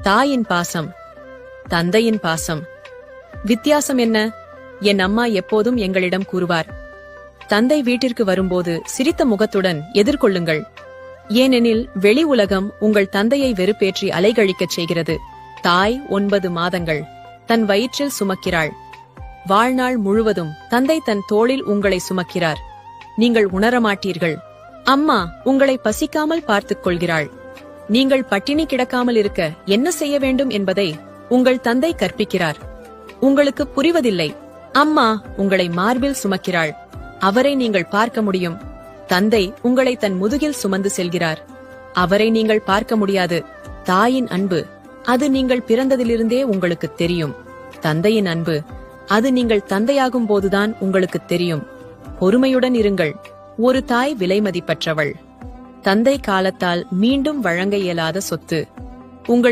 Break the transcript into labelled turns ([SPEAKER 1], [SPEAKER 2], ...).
[SPEAKER 1] தாயின் பாசம், தந்தையின் பாசம். வித்தியாசம் என்ன? என் அம்மா எப்போதும் எங்களிடம் கூறுவார், தந்தை வீட்டிற்கு வரும்போது சிரித்த முகத்துடன் எதிர்கொள்ளுங்கள். ஏனெனில் வெளி உலகம் உங்கள் தந்தையை வெறுப்பேற்றி அலைகழிக்கச் செய்கிறது. தாய் 9 மாதங்கள் தன் வயிற்றில் சுமக்கிறாள். வாழ்நாள் முழுவதும் தந்தை தன் தோளில் உங்களை சுமக்கிறார். நீங்கள் உணரமாட்டீர்கள். அம்மா உங்களை பசிக்காமல் பார்த்துக் கொள்கிறாள். நீங்கள் பட்டினி கிடக்காமல் இருக்க என்ன செய்ய வேண்டும் என்பதை உங்கள் தந்தை கற்பிக்கிறார். உங்களுக்கு புரிவதில்லை. அம்மா உங்களை மார்பில் சுமக்கிறாள். அவரை நீங்கள் பார்க்க முடியும். தந்தை உங்களை தன் முதுகில் சுமந்து செல்கிறார். அவரை நீங்கள் பார்க்க முடியாது. தாயின் அன்பு, அது நீங்கள் பிறந்ததிலிருந்தே உங்களுக்கு தெரியும். தந்தையின் அன்பு, அது நீங்கள் தந்தையாகும் போதுதான் உங்களுக்கு தெரியும். பொறுமையுடன் இருங்கள். ஒரு தாய் விலைமதிப்பற்றவள். தந்தை காலத்தால் மீண்டும் வழங்க இயலாத சொத்து. உங்களுக்கு